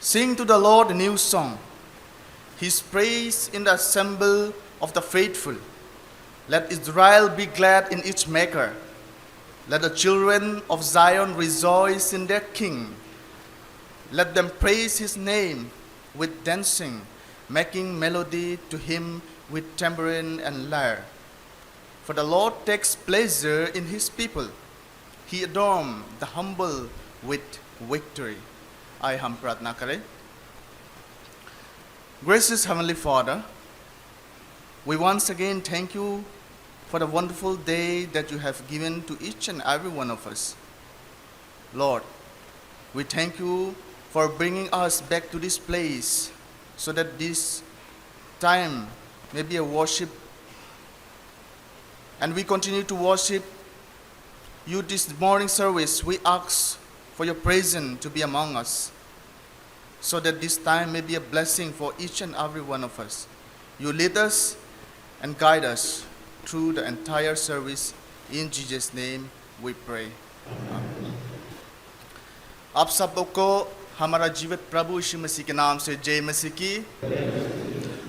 Sing to the Lord a new song, His praise in the assembly of the faithful. Let Israel be glad in its Maker. Let the children of Zion rejoice in their King. Let them praise His name with dancing, making melody to Him with tambourine and lyre. For the Lord takes pleasure in His people. He adorns the humble with victory. I hum pratna kare. Gracious Heavenly Father, we once again thank you for the wonderful day that you have given to each and every one of us. Lord, we thank you for bringing us back to this place so that this time may be a worship, and we continue to worship you this morning service. We ask for your presence to be among us, so that this time may be a blessing for each and every one of us. You lead us and guide us through the entire service. In Jesus' name we pray. Amen. आप सबको हमारा जीवित प्रभु यीशु मसीह के नाम से जय मसीह की.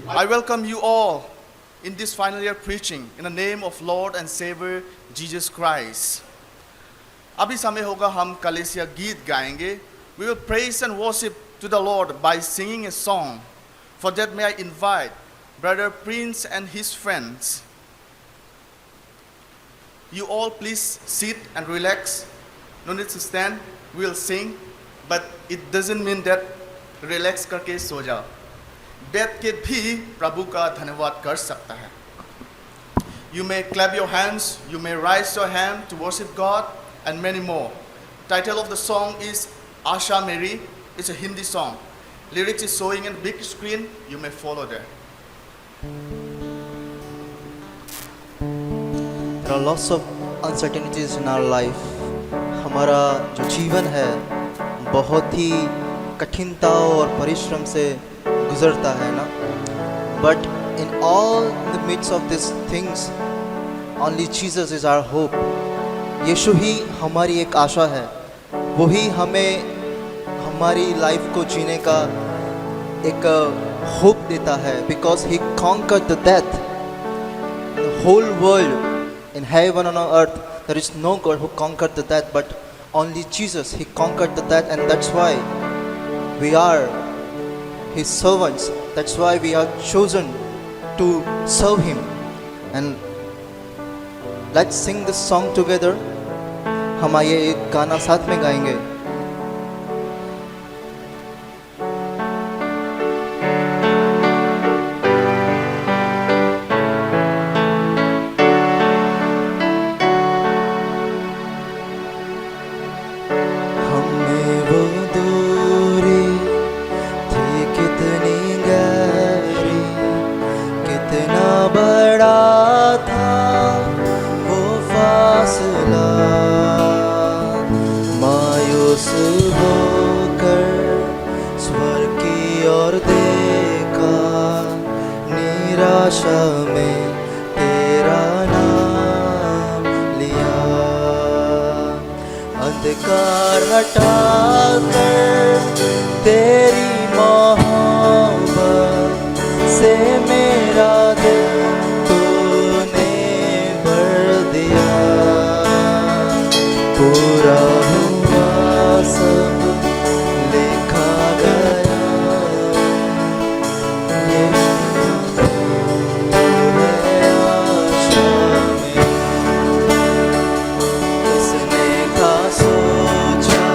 I welcome you all in this final year preaching in the name of Lord and Savior Jesus Christ. अभी समय होगा हम कलीसिया गीत गाएंगे. We will praise and worship to the Lord by singing a song. For that may I invite Brother Prince and his friends. You all please sit and relax. No need to stand. We will sing, but it doesn't mean that relax करके सो जाओ. बैठ के भी प्रभु का धन्यवाद कर सकता है. You may clap your hands, you may raise your hand to worship God, and many more. Title of the song is Asha Meri. It's a Hindi song. Lyrics is showing in big screen. You may follow there. There are lots of uncertainties in our life. हमारा जो जीवन है बहुत ही कठिनताओं और परिश्रम से गुजरता है ना. But in all the midst of these things, only Jesus is our hope. यीशु ही हमारी एक आशा है. वही हमें हमारी लाइफ को जीने का एक होप देता है. Because he conquered the death. The whole world in heaven and on earth, there is no God who conquered the death, but only Jesus. He conquered the death, and that's why we are His servants. That's why we are chosen to serve Him. And let's sing this song together. हम आइए एक गाना साथ में गाएंगे. अंधकार हटाकर तेरी मोहब्बत से मेरा दिल तूने भर दिया. पूरा हुआ सब लिखा गया. ये आशा में किसने था सोचा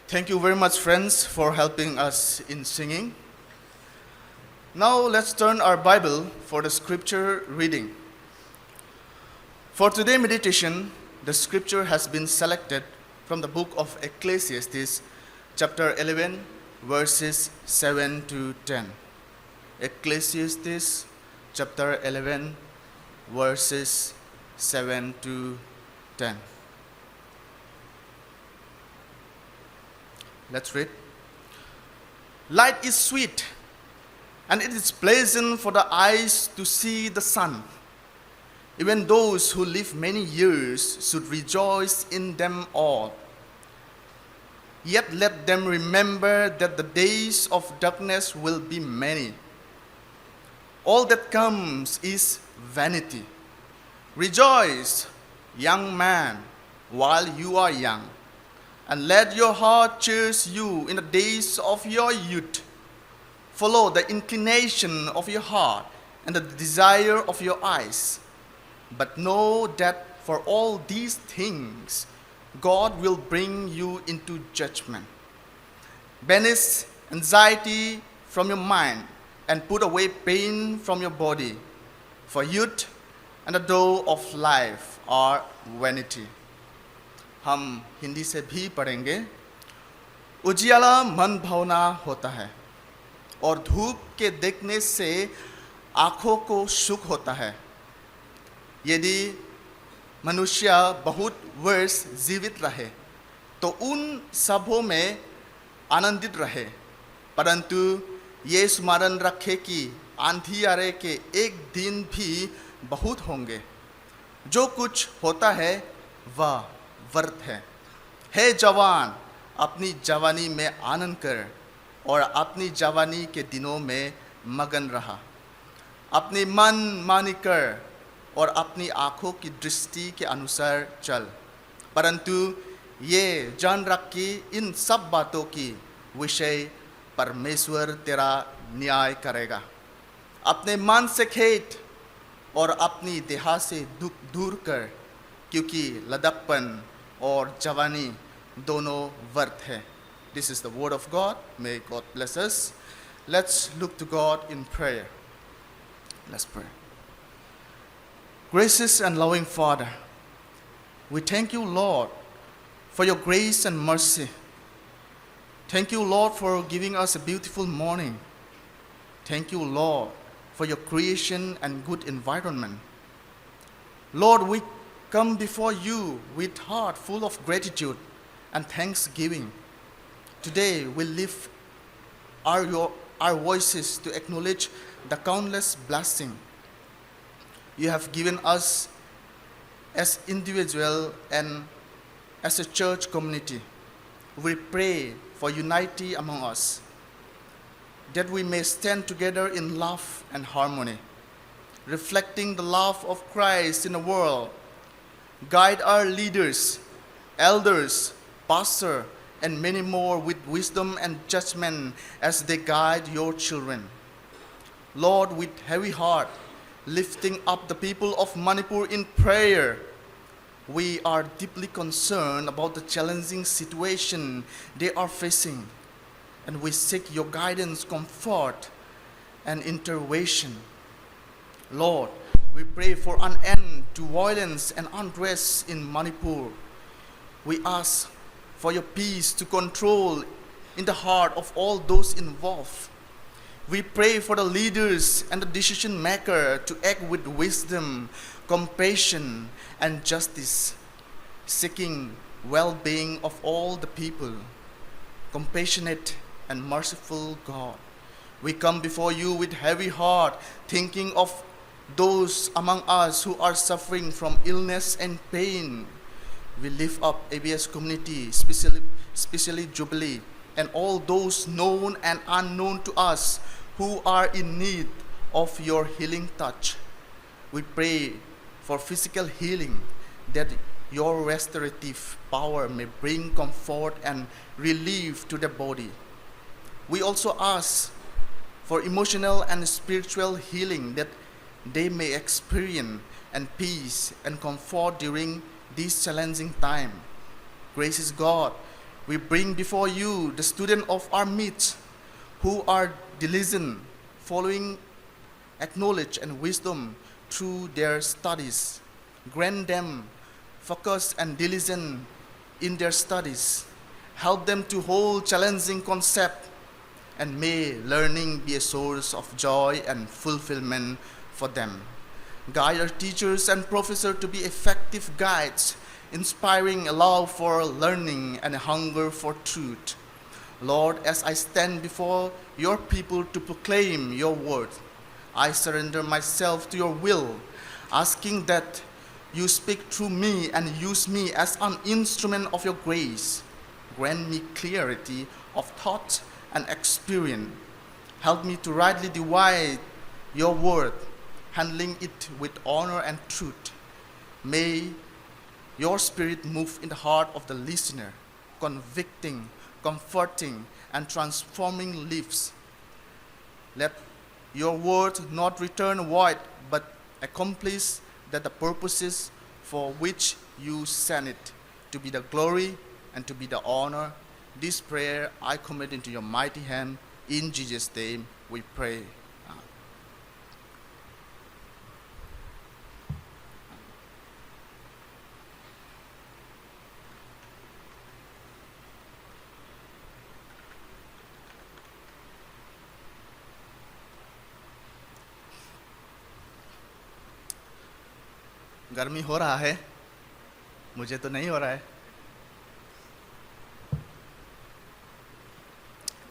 Thank you very much, friends, for helping us in singing. Now let's turn our Bible for the scripture reading. For today's meditation, the scripture has been selected from the book of Ecclesiastes, chapter 11, verses 7 to 10. Ecclesiastes, chapter 11, verses 7 to 10. Let's read. Light is sweet, and it is pleasant for the eyes to see the sun. Even those who live many years should rejoice in them all. Yet let them remember that the days of darkness will be many. All that comes is vanity. Rejoice, young man, while you are young, and let your heart cheer you in the days of your youth. Follow the inclination of your heart and the desire of your eyes. But know that for all these things, God will bring you into judgment. Banish anxiety from your mind and put away pain from your body. For youth and the dawn of life are vanity. हम हिंदी से भी पढ़ेंगे। उजियाला मन भावना होता है और धूप के देखने से आँखों को सुख होता है। यदि मनुष्य बहुत वर्ष जीवित रहे तो उन सबों में आनंदित रहे, परंतु ये स्मरण रखे कि अंधियारे के एक दिन भी बहुत होंगे। जो कुछ होता है वह व्यर्थ है। हे जवान, अपनी जवानी में आनंद कर और अपनी जवानी के दिनों में मगन रहा। अपनी मन मानी कर और अपनी आँखों की दृष्टि के अनुसार चल, परंतु ये जान रख कि इन सब बातों की विषय परमेश्वर तेरा न्याय करेगा। अपने मन से खेद और अपनी देह से दुख दूर कर, क्योंकि लड़कपन और जवानी दोनों व्यर्थ है। This is the word of God. May God bless us. Let's look to God in prayer. Let's pray. Gracious and loving Father, we thank you, Lord, for your grace and mercy. Thank you, Lord, for giving us a beautiful morning. Thank you, Lord, for your creation and good environment. Lord, we come before you with heart full of gratitude and thanksgiving. Today we lift our voices to acknowledge the countless blessings you have given us as individuals and as a church community. We pray for unity among us, that we may stand together in love and harmony, reflecting the love of Christ in the world. Guide our leaders, elders, pastors, and many more with wisdom and judgment as they guide your children. Lord, with heavy heart, lifting up the people of Manipur in prayer, we are deeply concerned about the challenging situation they are facing, and we seek your guidance, comfort, and intervention. Lord, we pray for an end to violence and unrest in Manipur. We ask for your peace to control in the heart of all those involved. We pray for the leaders and the decision maker to act with wisdom, compassion, and justice, seeking well-being of all the people. Compassionate and merciful God, we come before you with heavy heart, thinking of those among us who are suffering from illness and pain. We lift up ABS community, especially Jubilee, and all those known and unknown to us who are in need of your healing touch. We pray for physical healing, that your restorative power may bring comfort and relief to the body. We also ask for emotional and spiritual healing, that they may experience and peace and comfort during this challenging time. Gracious God, we bring before you the students of our midst who are diligent, following knowledge and wisdom through their studies. Grant them focus and diligence in their studies. Help them to hold challenging concepts, and may learning be a source of joy and fulfillment for them. Guide our teachers and professors to be effective guides, inspiring a love for learning and a hunger for truth. Lord, as I stand before your people to proclaim your word, I surrender myself to your will, asking that you speak through me and use me as an instrument of your grace. Grant me clarity of thought and experience. Help me to rightly divide your word, handling it with honor and truth. May your spirit move in the heart of the listener, convicting, comforting, and transforming lives. Let your word not return void, but accomplish the purposes for which you sent it, to be the glory and to be the honor. This prayer I commit into your mighty hand. In Jesus' name we pray. गर्मी हो रहा है, मुझे तो नहीं हो रहा है.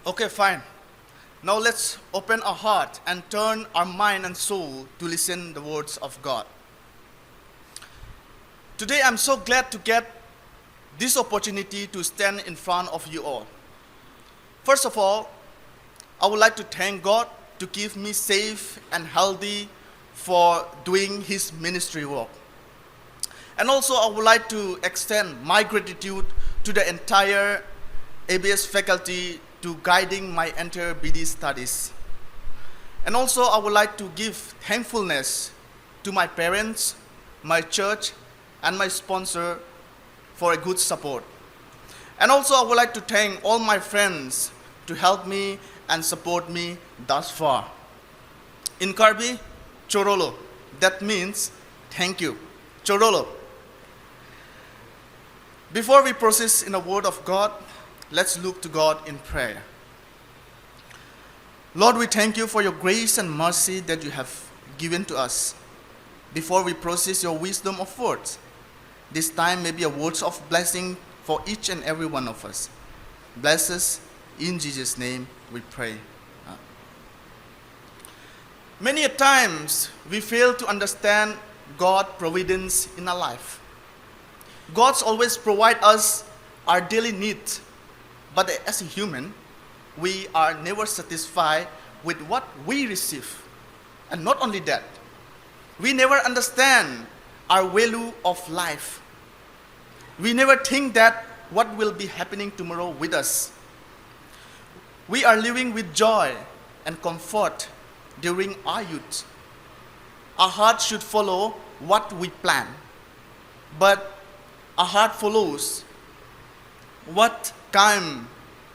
Okay, fine. Now let's open our heart and turn our mind and soul to listen the words of God. Today I'm so glad to get this opportunity to stand in front of you all. First of all, I would like to thank God to keep me safe and healthy for doing his ministry work. And also I would like to extend my gratitude to the entire ABS faculty to guiding my entire BD studies. And also I would like to give thankfulness to my parents, my church, and my sponsor for a good support. And also I would like to thank all my friends to help me and support me thus far. In Karbi, Chorolo, that means thank you. Chorolo. Before we proceed in the word of God, let's look to God in prayer. Lord, we thank you for your grace and mercy that you have given to us. Before we process your wisdom of words, this time may be a words of blessing for each and every one of us. Bless us. In Jesus' name we pray. Many a times we fail to understand God's providence in our life. God's always provide us our daily needs, but as a human, we are never satisfied with what we receive. And not only that, we never understand our value of life. We never think that what will be happening tomorrow with us. We are living with joy and comfort during our youth. Our heart should follow what we plan, but our heart follows what comes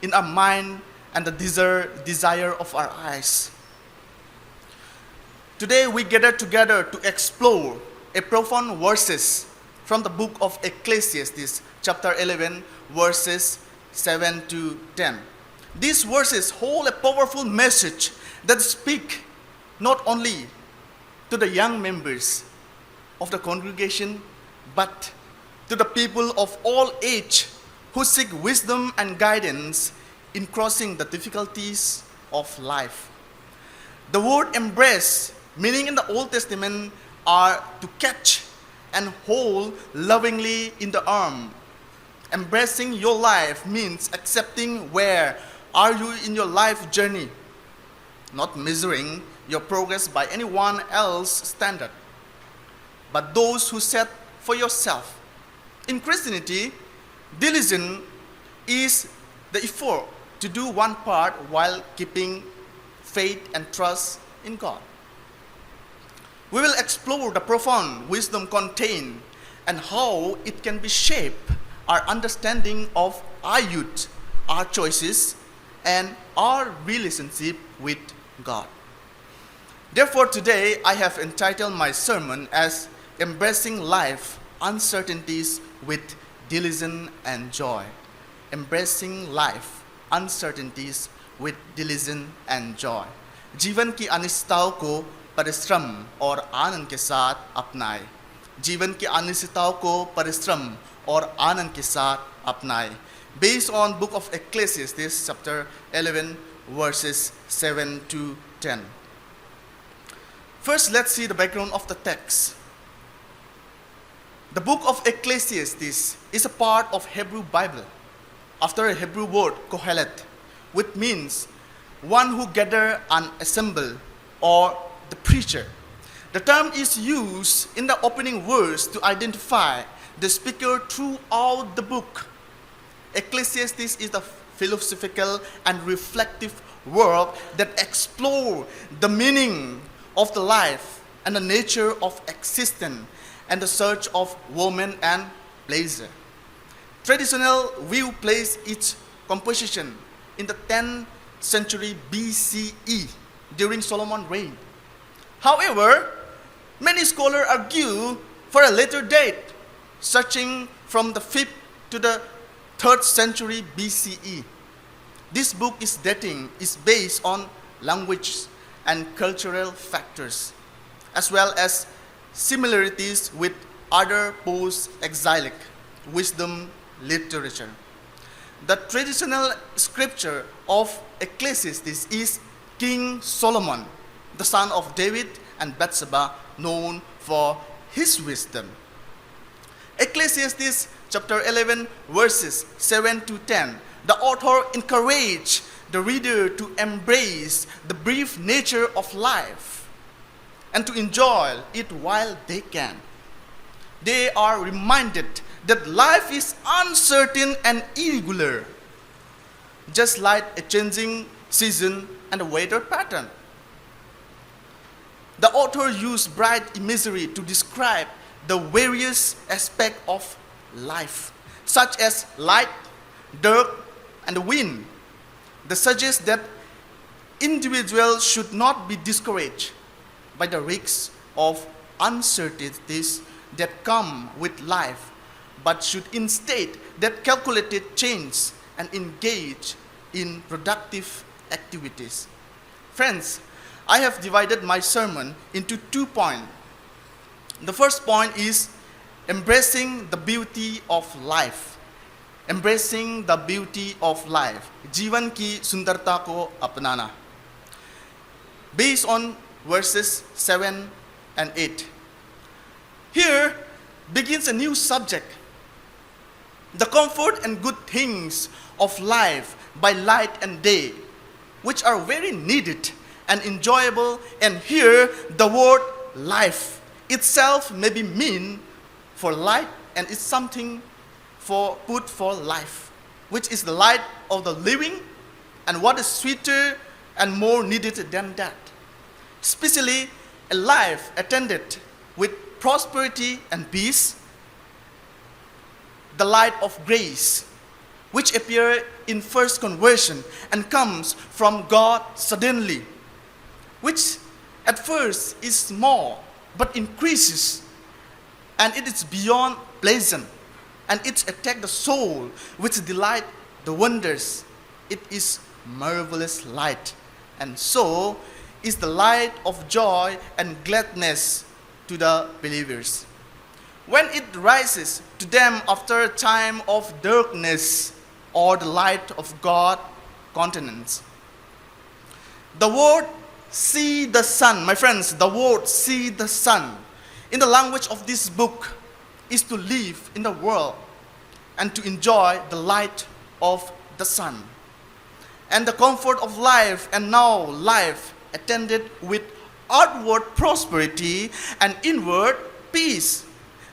in our mind and the desire of our eyes. Today we gather together to explore a profound verses from the book of Ecclesiastes, chapter 11, verses 7 to 10. These verses hold a powerful message that speak not only to the young members of the congregation, but to the people of all age who seek wisdom and guidance in crossing the difficulties of life. The word embrace, meaning in the Old Testament, are to catch and hold lovingly in the arm. Embracing your life means accepting where are you in your life journey, not measuring your progress by anyone else's standard, but those who set for yourself. In Christianity, diligence is the effort to do one part while keeping faith and trust in God. We will explore the profound wisdom contained and how it can be shaped our understanding of our youth, our choices, and our relationship with God. Therefore, today I have entitled my sermon as Embracing Life, Uncertainties with Diligence and Joy. Embracing Life, Uncertainties with Diligence and Joy. जीवन की अनिश्चितताओं को परिश्रम और आनंद के साथ अपनाएं. जीवन की अनिश्चितताओं को परिश्रम और आनंद के साथ अपनाएं. Based on book of Ecclesiastes, chapter 11, verses 7 to 10. First, let's see the background of the text. The book of Ecclesiastes is a part of Hebrew Bible, after a Hebrew word, kohelet, which means one who gather and assemble, or the preacher. The term is used in the opening verse to identify the speaker throughout the book. Ecclesiastes is a philosophical and reflective work that explores the meaning of the life and the nature of existence and the search of woman and pleasure. Traditional view place its composition in the 10th century BCE during Solomon's reign. However, many scholars argue for a later date, searching from the 5th to the 3rd century BCE. This book is based on language and cultural factors, as well as similarities with other post-exilic wisdom literature. The traditional scripture of Ecclesiastes is King Solomon, the son of David and Bathsheba, known for his wisdom. Ecclesiastes chapter 11, verses 7 to 10, the author encouraged the reader to embrace the brief nature of life and to enjoy it while they can. They are reminded that life is uncertain and irregular, just like a changing season and a weather pattern. The author used bright imagery to describe the various aspects of life, such as light, dark, and the wind. They suggest that individuals should not be discouraged by the risks of uncertainties that come with life, but should instead that calculated change and engage in productive activities. Friends, I have divided my sermon into 2 points. The first point is embracing the beauty of life. Embracing the beauty of life. जीवन की सुंदरता को अपनाना. Based on verses 7 and 8. Here begins a new subject. The comfort and good things of life by light and day, which are very needed and enjoyable. And here the word life itself may be mean for light, and it's something for put for life, which is the light of the living, and what is sweeter and more needed than that. Especially a life attended with prosperity and peace, the light of grace, which appear in first conversion and comes from God suddenly, which at first is small but increases, and it is beyond pleasant, and it attack the soul, which delight the wonders. It is marvelous light, and so is the light of joy and gladness to the believers. When it rises to them after a time of darkness, or the light of God countenance. The word see the sun, my friends, the word see the sun in the language of this book is to live in the world and to enjoy the light of the sun and the comfort of life, and now life attended with outward prosperity and inward peace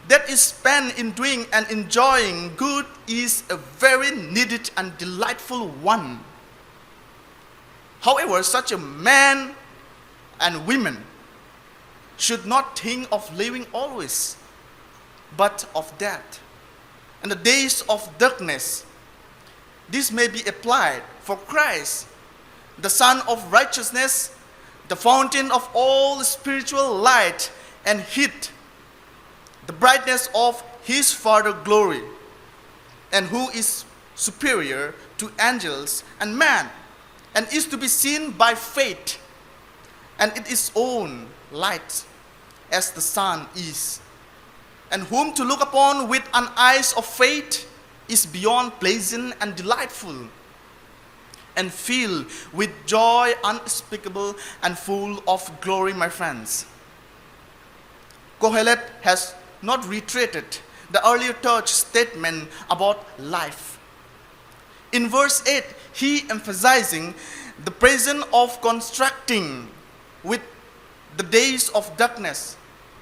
that is spent in doing and enjoying good is a very needed and delightful one. However, such a man and women should not think of living always, but of death. In the days of darkness, this may be applied for Christ, the Son of righteousness, the fountain of all spiritual light and heat, the brightness of his Father glory, and who is superior to angels and man, and is to be seen by faith, and it is own light, as the sun is, and whom to look upon with an eyes of faith is beyond pleasant and delightful, and filled with joy unspeakable and full of glory, my friends. Kohelet has not reiterated the earlier church statement about life. In verse 8, he emphasizing the presence of constructing with the days of darkness,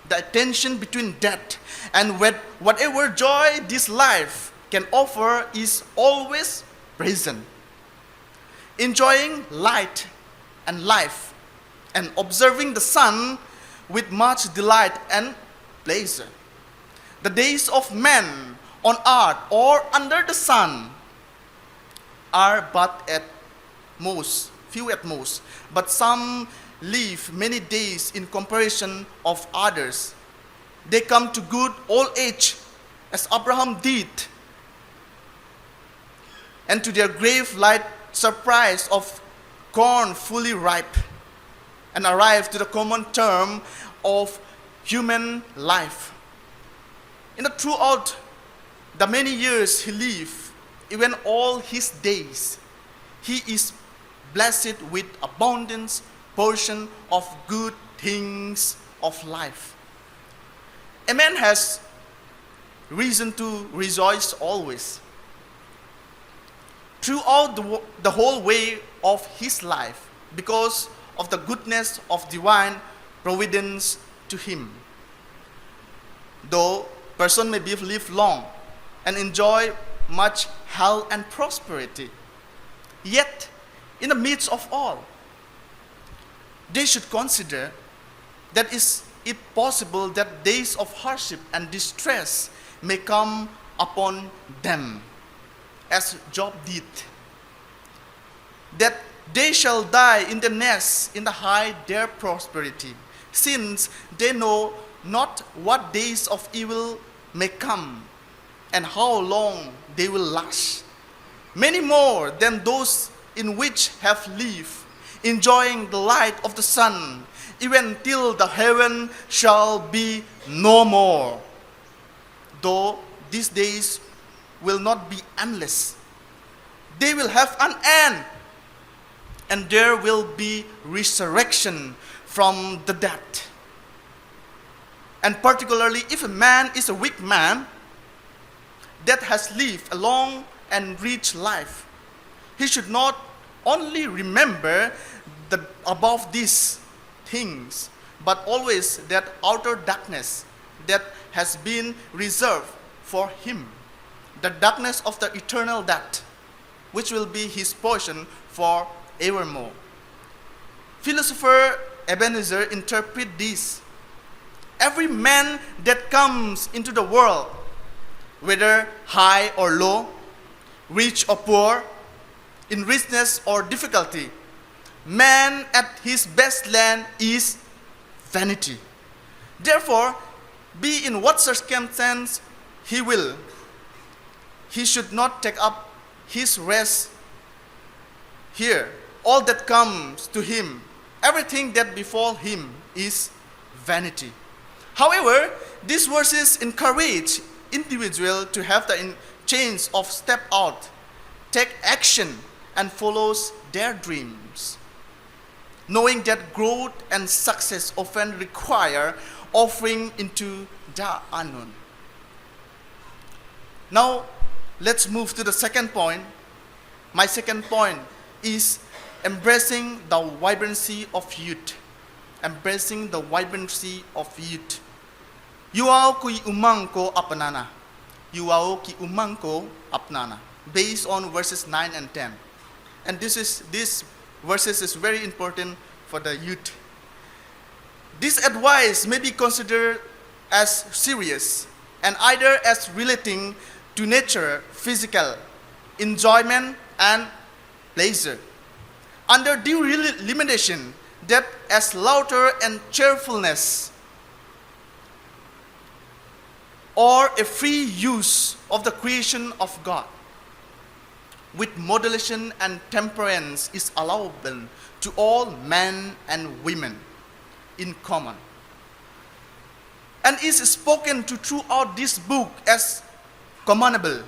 the tension between death and whatever joy this life can offer is always present. Enjoying light and life and observing the sun with much delight and pleasure. The days of men on earth or under the sun are but at most, few at most, but some live many days in comparison of others. They come to good old age, as Abraham did, and to their grave light surprise of corn fully ripe, and arrive to the common term of human life. Throughout the many years he lived, even all his days, he is blessed with abundance portion of good things of life. A man has reason to rejoice always. Throughout the whole way of his life, because of the goodness of divine providence to him. Though person may live long and enjoy much health and prosperity, yet in the midst of all, they should consider that is it possible that days of hardship and distress may come upon them, as Job did, that they shall die in the nest in the high their prosperity, since they know not what days of evil may come and how long they will last, many more than those in which have lived enjoying the light of the sun, even till the heaven shall be no more. Though these days will not be endless, they will have an end, and there will be resurrection from the dead. And particularly if a man is a weak man that has lived a long and rich life, he should not only remember above these things, but always that outer darkness that has been reserved for him, the darkness of the eternal death, which will be his portion for evermore. Philosopher Ebenezer interpret this: every man that comes into the world, whether high or low, rich or poor, in richness or difficulty, man at his best land is vanity. Therefore, be in what circumstance he will, he should not take up his rest here. All that comes to him, everything that befall him is vanity. However, these verses encourage individuals to have the chance of step out, take action, and follows their dreams, knowing that growth and success often require offering into the unknown. Now, let's move to the second point. My second point is embracing the vibrancy of youth. Embracing the vibrancy of youth. Yuao ki umang ko apnana. Yuao ki umang ko apnana. Based on verses 9 and 10. And this verses is very important for the youth. This advice may be considered as serious and either as relating to nature, physical, enjoyment and pleasure, under due limitation that as laughter and cheerfulness, or a free use of the creation of God, with moderation and temperance is allowable to all men and women in common, and is spoken to throughout this book as commendable,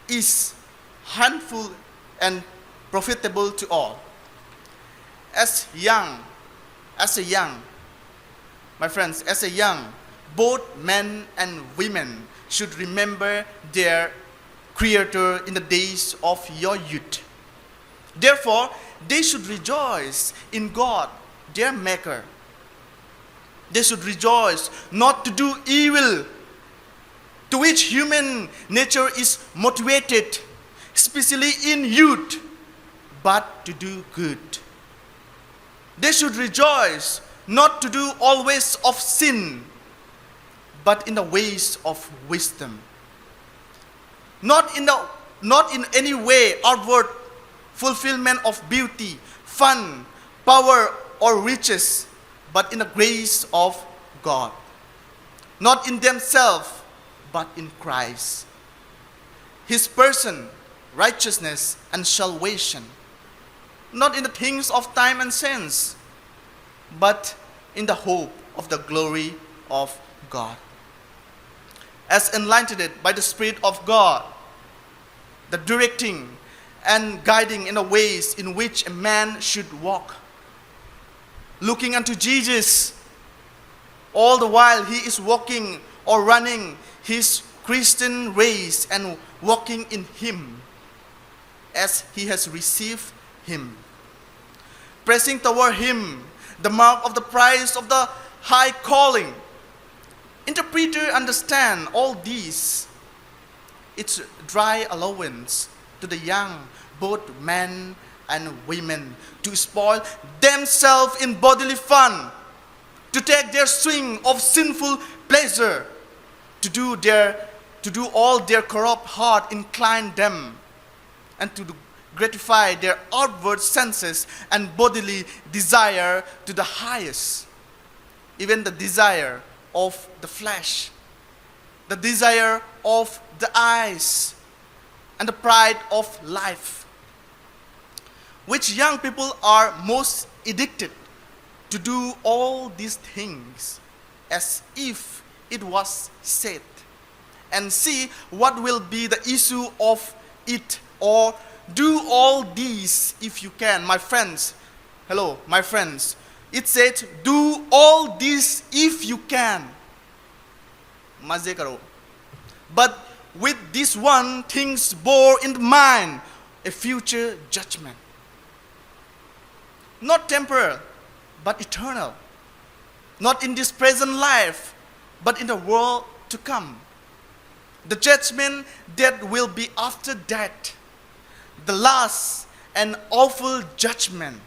is harmful and profitable to all. As a young, my friends, as a young, both men and women should remember their Creator in the days of your youth. Therefore, they should rejoice in God, their Maker. They should rejoice not to do evil, to which human nature is motivated, especially in youth, but to do good. They should rejoice not to do always of sin, but in the ways of wisdom. Not in any way outward fulfillment of beauty, fun, power, or riches, but in the grace of God. Not in themselves, but in Christ, His person, righteousness, and salvation. Not in the things of time and sense, but in the hope of the glory of God. As enlightened by the Spirit of God, the directing and guiding in the ways in which a man should walk, looking unto Jesus all the while he is walking or running his Christian race and walking in Him as he has received Him, pressing toward Him the mark of the prize of the high calling. Interpreter understand all these. It's dry allowance to the young, both men and women, to spoil themselves in bodily fun, to take their swing of sinful pleasure, to do all their corrupt heart incline them, and to gratify their outward senses and bodily desire to the highest, even the desire of the flesh, the desire of the eyes, and the pride of life. which young people are most addicted to do all these things as if it was said, and see what will be the issue of it, or do all these if you can. My friends, hello, my friends, it said, do all this if you can. Maze karo. But with this one things bore in mind, a future judgment. Not temporal, but eternal. Not in this present life, but in the world to come. The judgment that will be after death, the last and awful judgment,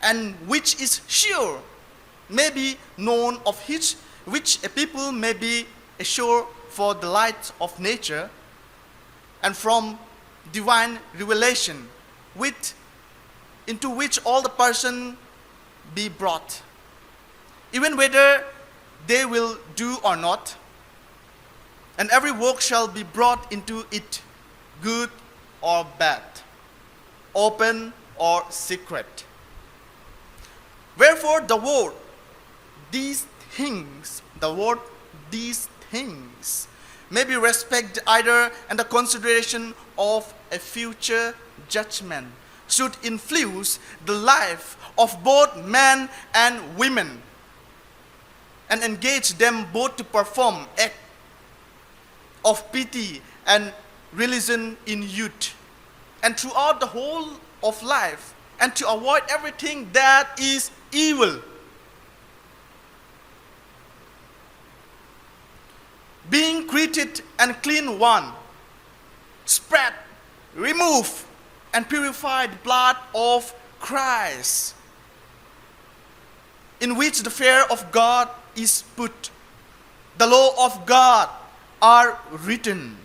and which is sure, may be known of which a people may be assured for the light of nature and from divine revelation, into which all the person be brought, even whether they will do or not, and every work shall be brought into it, good or bad, open or secret. Wherefore the word these things may be respected either, and the consideration of a future judgment should influence the life of both men and women, and engage them both to perform acts of pity and religion in youth and throughout the whole of life, and to avoid everything that is evil. Being created and clean one, spread, remove, and purify the blood of Christ, in which the fear of God is put. The law of God are written,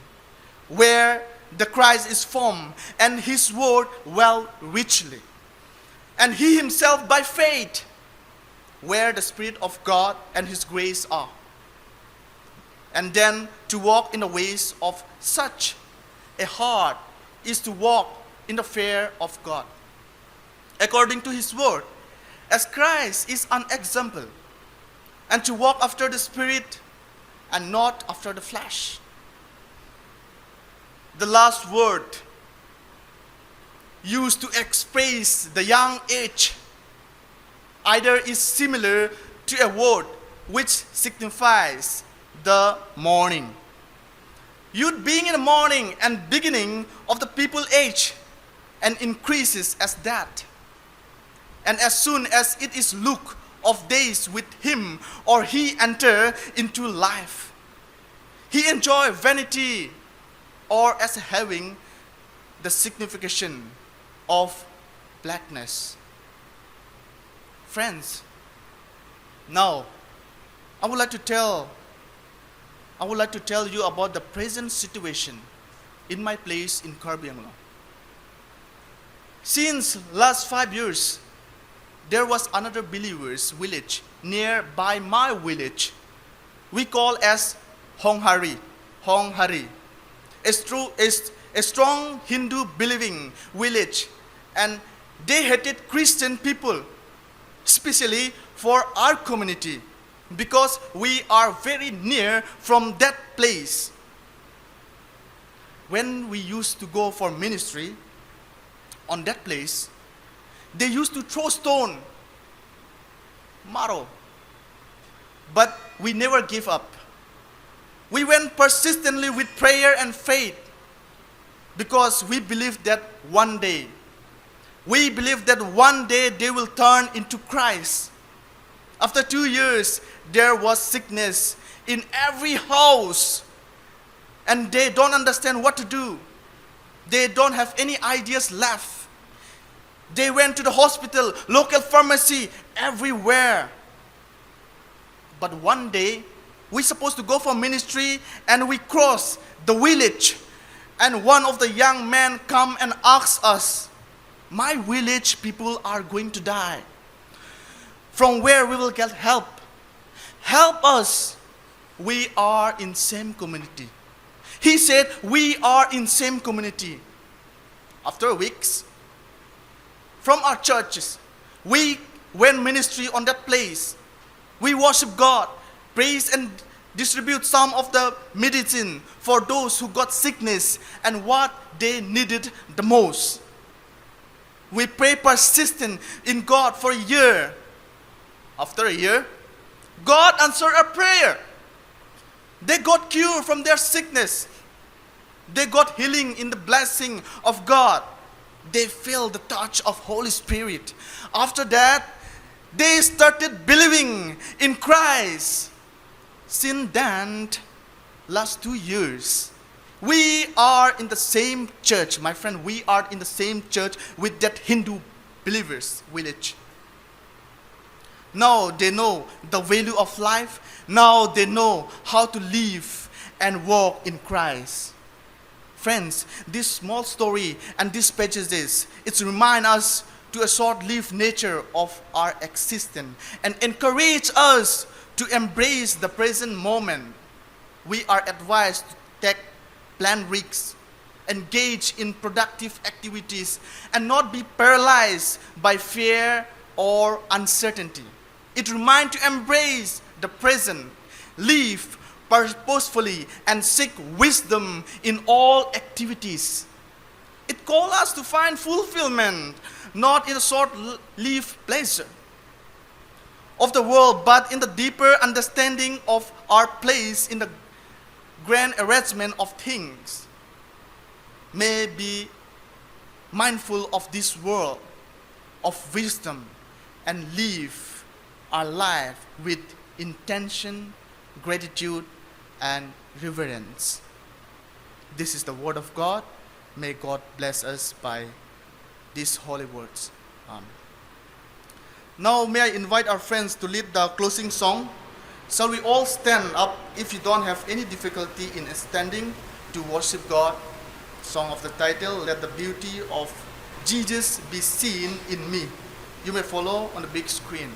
where the Christ is formed, and his word well richly. And he himself by faith, where the Spirit of God and his grace are. And then to walk in the ways of such a heart is to walk in the fear of God, according to his word, as Christ is an example, and to walk after the Spirit and not after the flesh. The last word used to express the young age either is similar to a word which signifies the morning. Youth being in the morning and beginning of the people age, and increases as that. And as soon as it is look of days with him, or he enter into life, he enjoy vanity, or as having the signification of blackness. Friends, now I would like to tell you about the present situation in my place in Karbi Anglong. Since last 5 years, there was another believers village nearby my village, we call as Honghari, a strong Hindu believing village, and they hated Christian people, especially for our community, because we are very near from that place. When we used to go for ministry on that place, they used to throw stone, marrow, but we never give up. We went persistently with prayer and faith, because we believe that one day they will turn into Christ. After 2 years, there was sickness in every house, and they don't understand what to do. They don't have any ideas left. They went to the hospital, local pharmacy, everywhere. But one day, we're supposed to go for ministry, and we cross the village, and one of the young men come and ask us, my village people are going to die. From where we will get help? Help us. We are in same community. He said, we are in same community. After weeks, from our churches. We went ministry on that place. We worship God, praise and distribute some of the medicine for those who got sickness and what they needed the most. We pray persistent in God for a year. After a year, God answered our prayer. They got cured from their sickness. They got healing in the blessing of God. They felt the touch of Holy Spirit. After that, they started believing in Christ. Since then, last 2 years, we are in the same church. My friend, we are in the same church with that Hindu believers village. Now they know the value of life. Now they know how to live and walk in Christ. Friends, this small story and these pages, it reminds us to a short-lived nature of our existence and encourage us to embrace the present moment. We are advised to take planned risks, engage in productive activities, and not be paralyzed by fear or uncertainty. It reminds to embrace the present, live purposefully, and seek wisdom in all activities. It calls us to find fulfillment, not in a short-lived pleasure of the world, but in the deeper understanding of our place in the grand arrangement of things. May be mindful of this world of wisdom and live our life with intention, gratitude, and reverence. This is the word of God. May God bless us by these holy words. Amen. Now may I invite our friends to lead the closing song. Shall we all stand up if you don't have any difficulty in standing to worship God? Song of the title, Let the Beauty of Jesus Be Seen in Me. You may follow on the big screen.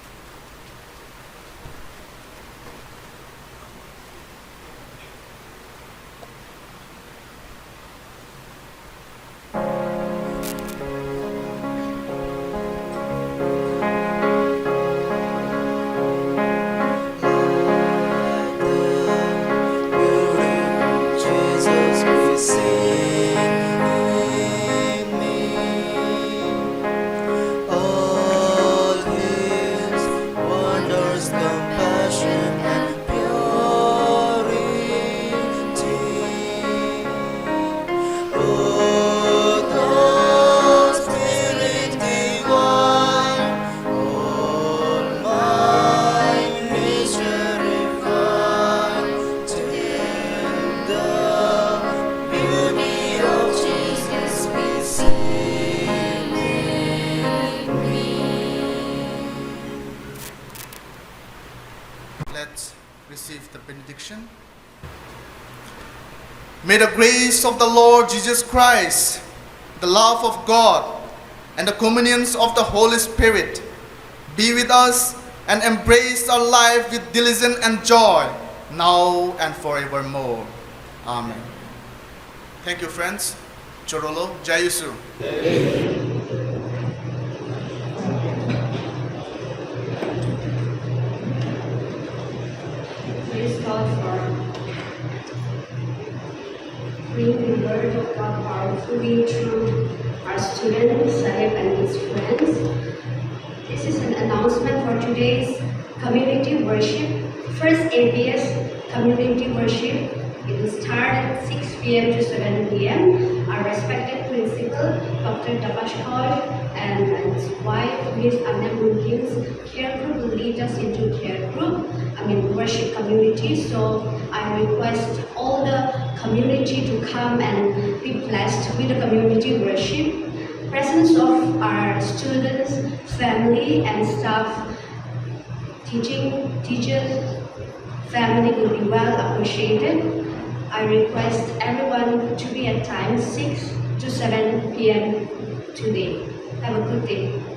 Let's receive the benediction. May the grace of the Lord Jesus Christ, the love of God, and the communions of the Holy Spirit be with us and embrace our life with diligence and joy, now and forevermore. Amen. Thank you, friends. Chorolo, Jai Yesu. Praise God for bringing the word of God powerfully through our student Saheb and his friends. This is an announcement for today's community worship. First ABS community worship. It will start at 6 p.m. to 7 p.m. Our respected principal, Dr. Tapashkar, and his wife, Miss Apnaen, care group will lead us into worship community. So I request all the community to come and be blessed with the community worship. Presence of our students, family, and staff, teachers, family will be well appreciated. I request everyone to be at time 6 to 7 p.m. today. Have a good day.